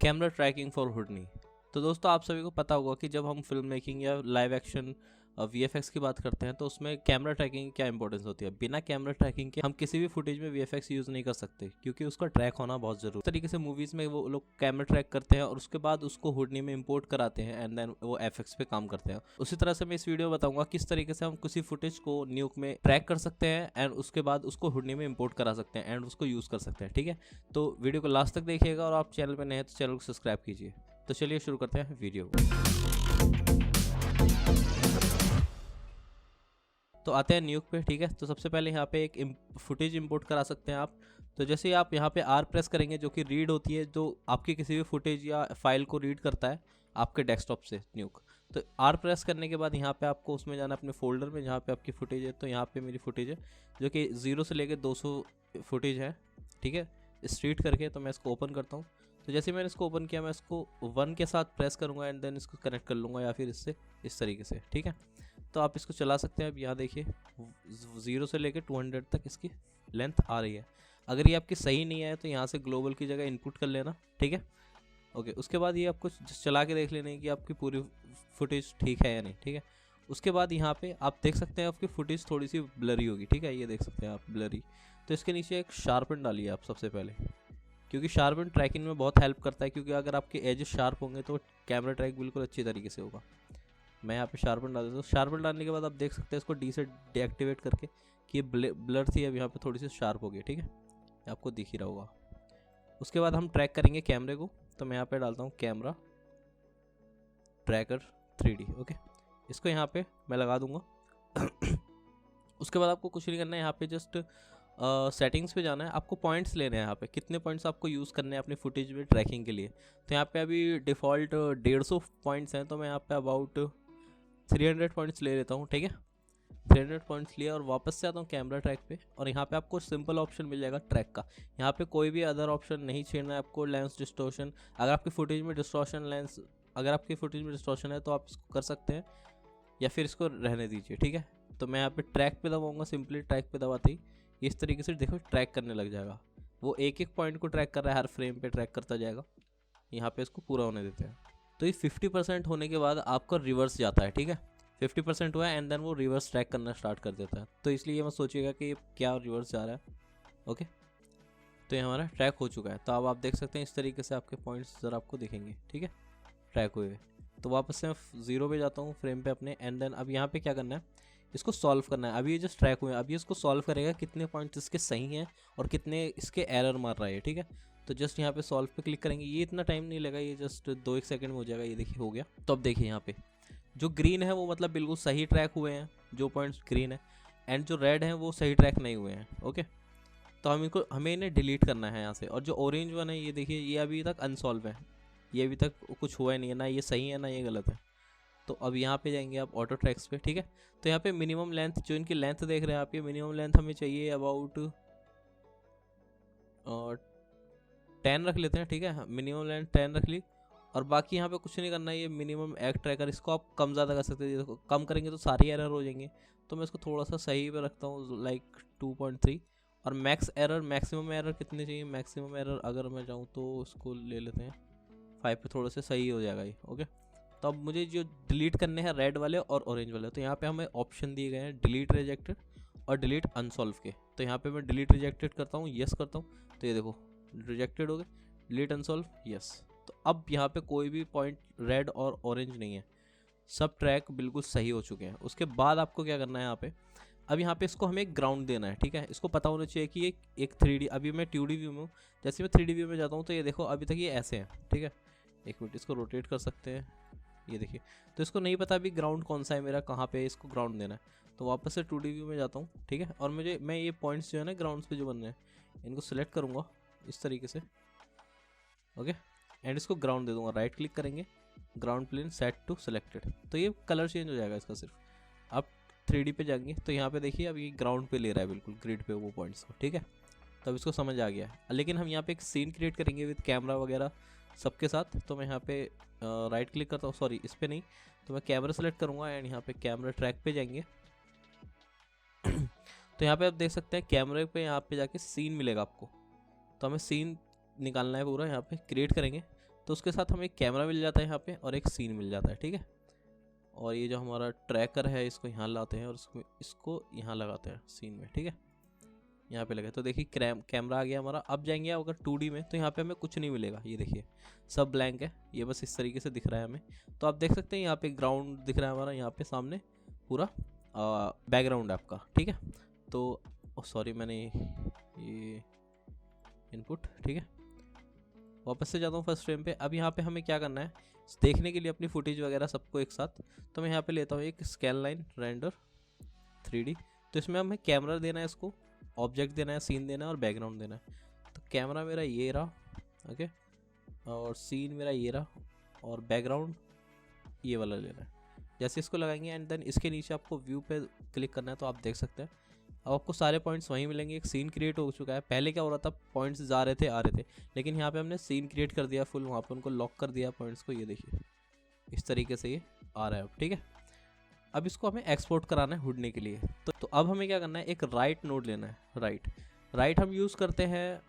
Camera trekking for हुडनी। तो दोस्तों आप सभी को पता होगा कि जब हम फिल्म मेकिंग या लाइव एक्शन वीएफएक्स की बात करते हैं तो उसमें कैमरा ट्रैकिंग की क्या इंपॉर्टेंस होती है। बिना कैमरा ट्रैकिंग के हम किसी भी फुटेज में वीएफएक्स यूज़ नहीं कर सकते क्योंकि उसका ट्रैक होना बहुत ज़रूरी है। इस तरीके से मूवीज़ में वो लोग कैमरा ट्रैक करते हैं और उसके बाद उसको हुडनी में इंपोर्ट कराते हैं एंड देन वो एफएक्स पे काम करते हैं। उसी तरह से मैं इस वीडियो में बताऊंगा किस तरीके से हम किसी फुटेज को न्यूक में ट्रैक कर सकते हैं एंड उसके बाद उसको हुडनी में इंपोर्ट करा सकते हैं एंड उसको यूज़ कर सकते हैं। ठीक है, तो वीडियो को लास्ट तक देखिएगा और आप चैनल पर नए हैं तो चैनल को सब्सक्राइब कीजिए। तो चलिए शुरू करते हैं वीडियो को। तो आते हैं न्यूक पे। ठीक है, तो सबसे पहले यहाँ पे एक फुटेज इंपोर्ट करा सकते हैं आप। तो जैसे ही आप यहाँ पे आर प्रेस करेंगे जो कि रीड होती है, जो आपकी किसी भी फुटेज या फाइल को रीड करता है आपके डेस्कटॉप से न्यूक। तो आर प्रेस करने के बाद यहाँ पे आपको उसमें जाना अपने फोल्डर में जहाँ पे आपकी फुटेज है। तो यहाँ पे मेरी फुटेज है जो कि 0 से लेकर 200 फुटेज है। ठीक है, स्ट्रीट करके। तो मैं इसको ओपन करता हूँ। तो जैसे मैंने इसको ओपन किया मैं इसको 1 के साथ प्रेस करूँगा एंड देन इसको कनेक्ट कर लूँगा या फिर इससे इस तरीके से। ठीक है, तो आप इसको चला सकते हैं। अब यहाँ देखिए 0 से लेकर 200 तक इसकी लेंथ आ रही है। अगर ये आपकी सही नहीं है तो यहाँ से ग्लोबल की जगह इनपुट कर लेना। ठीक है, ओके। उसके बाद ये आपको चला के देख लेना है कि आपकी पूरी फुटेज ठीक है या नहीं। ठीक है, उसके बाद यहाँ पे आप देख सकते हैं आपकी फुटेज थोड़ी सी ब्लरी होगी। ठीक है, ये देख सकते हैं आप ब्लरी। तो इसके नीचे एक शार्पन डालिए आप सबसे पहले, क्योंकि शार्पन ट्रैकिंग में बहुत हेल्प करता है। क्योंकि अगर आपके एज शार्प होंगे तो कैमरा ट्रैक बिल्कुल अच्छी तरीके से होगा। मैं यहाँ पे शार्पन डाल देता हूँ। शार्पन डालने के बाद आप देख सकते हैं इसको डी से डीएक्टिवेट करके कि ये ब्लर थी अब यहाँ पे थोड़ी सी शार्प हो गई। ठीक है, आपको दिख ही रहा होगा। उसके बाद हम ट्रैक करेंगे कैमरे को। तो मैं यहाँ पे डालता हूँ कैमरा ट्रैकर 3D। ओके, इसको यहाँ पे मैं लगा दूंगा। उसके बाद आपको कुछ नहीं करना है, यहाँ पे जस्ट सेटिंग्स पे जाना है। आपको पॉइंट्स लेने हैं। यहाँ पे कितने पॉइंट्स आपको यूज़ करने हैं अपनी फुटेज में ट्रैकिंग के लिए। तो यहाँ पे अभी डिफ़ॉल्ट 150 पॉइंट्स हैं। तो मैं यहाँ पे अबाउट 300 पॉइंट्स ले लेता हूँ। ठीक है, 300 पॉइंट्स लिया और वापस से आता हूँ कैमरा ट्रैक पे। और यहाँ पे आपको सिंपल ऑप्शन मिल जाएगा ट्रैक का। यहाँ पे कोई भी अदर ऑप्शन नहीं छेड़ना है आपको। लेंस डिस्टॉर्शन, अगर आपकी फुटेज में डिस्टॉर्शन है तो आप इसको कर सकते हैं या फिर इसको रहने दीजिए। ठीक है, तो मैं यहाँ पे ट्रैक पे दबाऊंगा। सिंपली ट्रैक पे दबाते ही इस तरीके से देखो ट्रैक करने लग जाएगा। वो एक एक पॉइंट को ट्रैक कर रहा है, हर फ्रेम पे ट्रैक करता जाएगा। यहाँ पे इसको पूरा होने देते हैं। तो ये 50% होने के बाद आपका रिवर्स जाता है। ठीक है, 50% हुआ है एंड देन वो रिवर्स ट्रैक करना स्टार्ट कर देता है। तो इसलिए मत सोचिएगा कि क्या रिवर्स जा रहा है। ओके, तो ये हमारा ट्रैक हो चुका है। तो अब आप देख सकते हैं इस तरीके से आपके पॉइंट्स ज़रा आपको दिखेंगे। ठीक है, ट्रैक हुए हुए। तो वापस से मैं 0 पे जाता हूँ फ्रेम पे अपने एंड देन अब यहाँ पे क्या करना है, इसको सॉल्व करना है। अभी ये जस्ट ट्रैक हुए हैं, अभी इसको सॉल्व करेगा कितने पॉइंट्स इसके सही हैं और कितने इसके एरर मार रहा है। ठीक है, तो जस्ट यहाँ पे सॉल्व पे क्लिक करेंगे। ये इतना टाइम नहीं लगा, ये जस्ट 2-1 सेकंड में हो जाएगा। ये देखिए हो गया। तो अब देखिए यहाँ पे जो ग्रीन है वो मतलब बिल्कुल सही ट्रैक हुए हैं, जो पॉइंट्स ग्रीन है। एंड जो रेड है वो सही ट्रैक नहीं हुए हैं। ओके, तो हमें इन्हें डिलीट करना है यहाँ से। और जो ऑरेंज वन है ये देखिए, ये अभी तक अनसॉल्व है, ये अभी तक कुछ हुआ ही नहीं है, ना ये सही है ना ये गलत है। तो अब यहाँ पे जाएंगे आप ऑटो ट्रैक्स पे। ठीक है, तो यहाँ पे मिनिमम लेंथ, जो इनकी लेंथ देख रहे हैं आप, ये मिनिमम लेंथ हमें चाहिए अबाउट 10 रख लेते हैं। ठीक है, मिनिमम लेंथ 10 रख ली। और बाकी यहाँ पे कुछ नहीं करना है। ये मिनिमम एक ट्रैकर, इसको आप कम ज़्यादा कर सकते हैं। देखो कम करेंगे तो सारी एरर हो जाएंगे। तो मैं इसको थोड़ा सा सही पे रखता हूँ, लाइक 2.3। और मैक्सिमम एरर कितने चाहिए, मैक्सिमम एरर अगर मैं जाऊँ तो इसको ले लेते हैं 5 पे, थोड़ा सा सही हो जाएगा ये। ओके, तो अब मुझे जो डिलीट करने हैं रेड वाले और ऑरेंज वाले, तो यहाँ पे हमें ऑप्शन दिए गए हैं डिलीट रिजेक्टेड और डिलीट अनसॉल्व के। तो यहाँ पे मैं डिलीट रिजेक्टेड करता हूँ, यस करता हूँ। तो ये देखो रिजेक्टेड हो गए, डिलीट अनसॉल्व यस। तो अब यहाँ पे कोई भी पॉइंट रेड और ऑरेंज नहीं है, सब ट्रैक बिल्कुल सही हो चुके हैं। उसके बाद आपको क्या करना है यहाँ पे, अब यहाँ पे इसको हमें एक ग्राउंड देना है। ठीक है, इसको पता होना चाहिए कि ये एक 3D, अभी मैं 2D व्यू में हूँ। जैसे मैं 3D व्यू में जाता हूँ तो ये देखो अभी तक ये ऐसे हैं। ठीक है, एक मिनट, इसको रोटेट कर सकते हैं। ये देखिए, तो इसको नहीं पता अभी ग्राउंड कौन सा है मेरा, कहाँ पे इसको ग्राउंड देना है। तो वापस से 2D व्यू में जाता हूँ। ठीक है, और मैं ये पॉइंट्स जो है ना ग्राउंड्स पे जो बन रहे हैं इनको सिलेक्ट करूँगा इस तरीके से। ओके, एंड इसको ग्राउंड दे दूँगा। राइट क्लिक करेंगे, ground plane set to selected. तो ये कलर चेंज हो जाएगा इसका सिर्फ। अब 3D पे जाएंगे तो यहाँ पे देखिए अब ये ग्राउंड पे ले रहा है बिल्कुल ग्रिड पे वो पॉइंट्स को। ठीक है, तो अब इसको समझ आ गया। लेकिन हम यहाँ पे एक सीन क्रिएट करेंगे विद कैमरा वगैरह सबके साथ। तो मैं यहाँ पे राइट क्लिक करता हूँ, सॉरी इस पर नहीं, तो मैं कैमरा सेलेक्ट करूँगा एंड यहाँ पे कैमरा ट्रैक पे जाएंगे। तो यहाँ पे आप देख सकते हैं कैमरे पे यहाँ पे जाके सीन मिलेगा आपको। तो हमें सीन निकालना है पूरा, यहाँ पे क्रिएट करेंगे। तो उसके साथ हमें एक कैमरा मिल जाता है यहाँ पे और एक सीन मिल जाता है, ठीक है। और ये जो हमारा ट्रैकर है इसको यहाँ लाते हैं और इसको यहाँ लगाते हैं सीन में, ठीक है। यहाँ पे लगे तो देखिए कैमरा आ गया हमारा। अब जाएंगे अगर 2D में तो यहाँ पे हमें कुछ नहीं मिलेगा, ये देखिए सब ब्लैंक है, ये बस इस तरीके से दिख रहा है हमें। तो आप देख सकते हैं यहाँ पे ग्राउंड दिख रहा है हमारा, यहाँ पे सामने पूरा बैकग्राउंड है आपका, ठीक है। तो सॉरी मैंने ये इनपुट, ठीक है, वापस से जाता हूँ फर्स्ट फ्रेम पे। अब यहाँ पे हमें क्या करना है देखने के लिए अपनी फुटेज वगैरह सबको एक साथ, तो मैं यहाँ पे लेता हूँ एक स्कैन लाइन रेंडर 3D। तो इसमें हमें कैमरा देना है, इसको ऑब्जेक्ट देना है, सीन देना है और बैकग्राउंड देना है। तो कैमरा मेरा ये रहा, ओके, और सीन मेरा ये रहा और बैकग्राउंड ये वाला लेना है। जैसे इसको लगाएंगे एंड देन इसके नीचे आपको व्यू पे क्लिक करना है, तो आप देख सकते हैं अब आपको सारे पॉइंट्स वहीं मिलेंगे। एक सीन क्रिएट हो चुका है। पहले क्या हो रहा था, पॉइंट्स जा रहे थे आ रहे थे, लेकिन यहाँ पे हमने सीन क्रिएट कर दिया फुल, वहाँ पे उनको लॉक कर दिया पॉइंट्स को। ये देखिए इस तरीके से ये आ रहा है अब, ठीक है। अब इसको हमें एक्सपोर्ट कराना है हुडने के लिए। तो अब हमें क्या करना है, एक राइट नोड लेना है। राइट हम यूज़ करते हैं,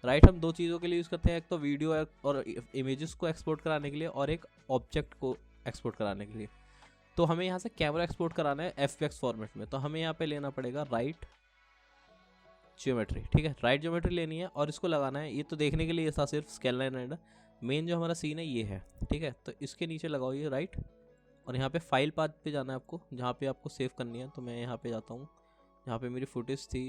राइट हम दो चीज़ों के लिए यूज़ करते हैं, एक तो वीडियो और इमेजेस को एक्सपोर्ट कराने के लिए और एक ऑब्जेक्ट को एक्सपोर्ट कराने के लिए। तो हमें यहाँ से कैमरा एक्सपोर्ट कराना है FBX फॉर्मेट में, तो हमें यहाँ पे लेना पड़ेगा राइट ज्योमेट्री, ठीक है। राइट ज्योमेट्री लेनी है और इसको लगाना है। ये तो देखने के लिए था सिर्फ स्केल लाइन रेंडर, मेन जो हमारा सीन है ये है, ठीक है। तो इसके नीचे लगाओ ये राइट और यहाँ पे फाइल पाथ पे जाना है आपको, जहाँ पे आपको सेव करनी है। तो मैं यहाँ पे जाता हूँ, यहाँ पे मेरी फुटेज थी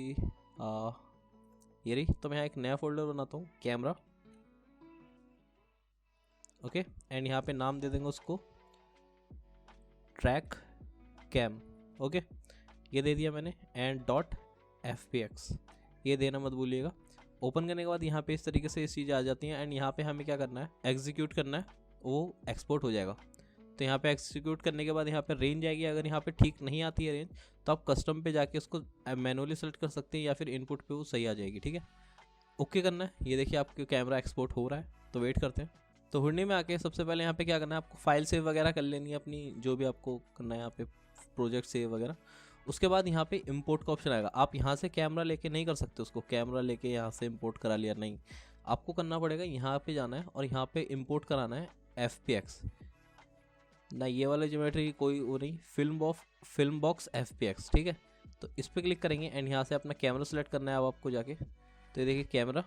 ये रही। तो मैं यहाँ एक नया फोल्डर बनाता हूँ कैमरा, ओके, एंड यहाँ पे नाम दे देंगे उसको ट्रैक कैम, ओके, ये दे दिया मैंने। एंड .fpx ये देना मत भूलिएगा। ओपन करने के बाद यहाँ पे इस तरीके से ये चीज़ें आ जाती हैं एंड यहाँ पे हमें क्या करना है, एग्जीक्यूट करना है, वो एक्सपोर्ट हो जाएगा। तो यहाँ पे एग्जीक्यूट करने के बाद यहाँ पे रेंज आएगी। अगर यहाँ पे ठीक नहीं आती है रेंज तो आप कस्टम पे जाके उसको मैनुअली सेलेक्ट कर सकते हैं या फिर इनपुट पे वो सही आ जाएगी, ठीक है। ओके करना है। ये देखिए आपके कैमरा एक्सपोर्ट हो रहा है, तो वेट करते हैं। तो हुडनी में आके सबसे पहले यहाँ पे क्या करना है, आपको फाइल सेव वगैरह कर लेनी है अपनी, जो भी आपको करना है यहाँ पे प्रोजेक्ट सेव वगैरह। उसके बाद यहाँ पे इंपोर्ट का ऑप्शन आएगा। आप यहाँ से कैमरा लेके नहीं कर सकते उसको, कैमरा लेके यहाँ से इंपोर्ट करा लिया, नहीं, आपको करना पड़ेगा यहाँ पे जाना है और यहाँ पे इंपोर्ट कराना है FPX ना, ये वाला ज्योमेट्री कोई वो नहीं, फिल्म बॉक्स FPX, ठीक है। तो इस पर क्लिक करेंगे एंड यहाँ से अपना कैमरा सेलेक्ट करना है अब आपको जाके। तो ये देखिए कैमरा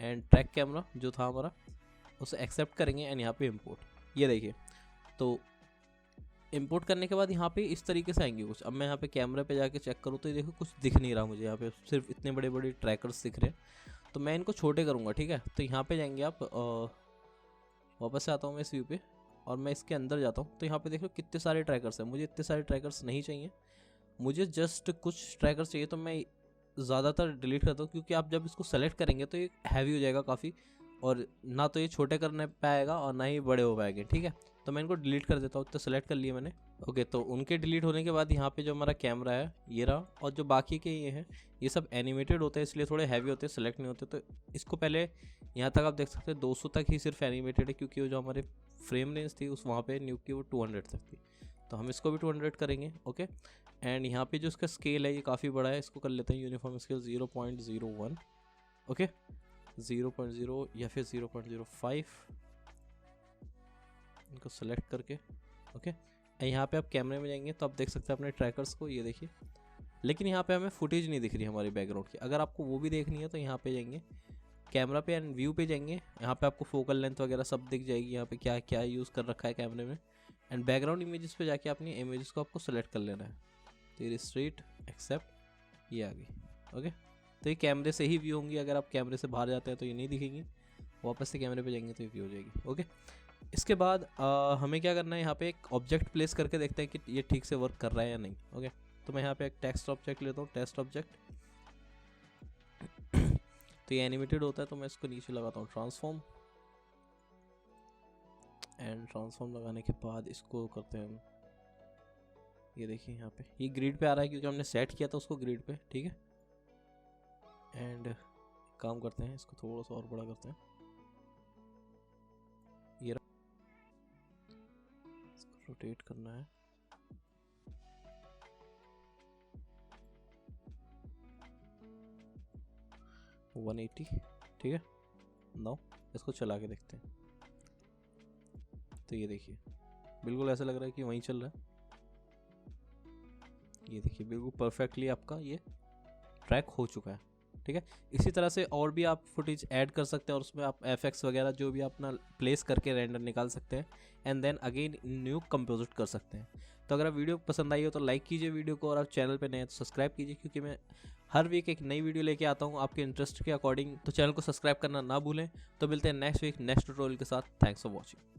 एंड ट्रैक कैमरा जो था हमारा उसे एक्सेप्ट करेंगे एंड यहाँ पे इंपोर्ट, ये देखिए। तो इंपोर्ट करने के बाद यहाँ पे इस तरीके से आएंगे कुछ। अब मैं यहाँ पे कैमरे पे जाके चेक करूँ तो ये देखो कुछ दिख नहीं रहा मुझे, यहाँ पे सिर्फ इतने बड़े बड़े ट्रैकर्स दिख रहे हैं। तो मैं इनको छोटे करूँगा, ठीक है। तो यहाँ पे जाएंगे आप, वापस से आता हूँ मैं इस व्यू पे और मैं इसके अंदर जाता हूँ। तो यहाँ पे देख लो कितने सारे ट्रैकर्स हैं। मुझे इतने सारे ट्रैकर्स नहीं चाहिए, मुझे जस्ट कुछ ट्रैकर्स चाहिए। तो मैं ज़्यादातर डिलीट करता हूँ क्योंकि आप जब इसको सेलेक्ट करेंगे तो ये हैवी हो जाएगा काफ़ी, और ना तो ये छोटे करने पाएगा और ना ही बड़े हो पाएंगे, ठीक है। तो मैं इनको डिलीट कर देता हूँ। तो सेलेक्ट कर लिए मैंने, ओके। तो उनके डिलीट होने के बाद यहाँ पे जो हमारा कैमरा है ये रहा, और जो बाकी के ये हैं ये सब एनिमेटेड होते हैं इसलिए थोड़े हैवी होते हैं, सेलेक्ट नहीं होते। तो इसको पहले यहाँ तक आप देख सकते हैं 200 तक ही सिर्फ एनिमेटेड है, क्योंकि वो जो हमारे फ्रेम रेंज थी उस वहाँ पे न्यू की वो 200 तक थी। तो हम इसको भी 200 करेंगे, ओके। एंड यहाँ पे जो इसका स्केल है ये काफ़ी बड़ा है, इसको कर लेते हैं यूनिफॉर्म स्केल 0.01, ओके, 0.0 या फिर 0.05 इनको सेलेक्ट करके, ओके। यहाँ पे आप कैमरे में जाएंगे तो आप देख सकते हैं अपने ट्रैकर्स को, ये देखिए। लेकिन यहाँ पे हमें फुटेज नहीं दिख रही हमारी बैकग्राउंड की। अगर आपको वो भी देखनी है तो यहाँ पे जाएंगे कैमरा पे एंड व्यू पे जाएंगे, यहाँ पे आपको फोकल लेंथ वगैरह सब दिख जाएगी, यहाँ पे क्या क्या यूज़ कर रखा है कैमरे में। एंड बैकग्राउंड इमेजेस पे जाके अपनी इमेजेस को आपको सेलेक्ट कर लेना है। तो ये स्ट्रेट एक्सेप्ट ये आ गई, ओके। तो ये कैमरे से ही व्यू होंगी, अगर आप कैमरे से बाहर जाते हैं तो ये नहीं दिखेंगी, वापस से कैमरे पे जाएंगे तो ये व्यू हो जाएगी, ओके। इसके बाद हमें क्या करना है, यहाँ पे एक ऑब्जेक्ट प्लेस करके देखते हैं कि ये ठीक से वर्क कर रहा है या नहीं, ओके। तो मैं यहाँ पे एक टेक्स्ट ऑब्जेक्ट लेता हूँ, टेक्स्ट ऑब्जेक्ट। तो ये एनिमेटेड होता है, तो मैं इसको नीचे लगाता हूँ ट्रांसफॉर्म, एंड ट्रांसफॉर्म लगाने के बाद इसको करते हैं हम, ये देखिए यहाँ पे ये ग्रिड पे आ रहा है क्योंकि हमने सेट किया था उसको ग्रिड पे, ठीक है। एंड काम करते हैं, इसको थोड़ा सा और बड़ा करते हैं, ये इसको रोटेट करना है, $180, ठीक है। नाउ इसको चला के देखते हैं। तो ये देखिए बिल्कुल ऐसा लग रहा है कि वहीं चल रहा है। ये देखिए बिल्कुल परफेक्टली आपका ये ट्रैक हो चुका है, ठीक है। इसी तरह से और भी आप फुटेज ऐड कर सकते हैं और उसमें आप एफएक्स वगैरह जो भी अपना प्लेस करके रेंडर निकाल सकते हैं and then again new composite कर सकते हैं। तो अगर आप वीडियो पसंद आई हो तो लाइक कीजिए वीडियो को, और आप चैनल पे नए हैं तो सब्सक्राइब कीजिए, क्योंकि मैं हर वीक एक नई वीडियो लेके आता हूँ आपके इंटरेस्ट के अकॉर्डिंग। तो चैनल को सब्सक्राइब करना ना भूलें। तो मिलते हैं नेक्स्ट वीक नेक्स्ट ट्यूटोरियल के साथ। Thanks for watching.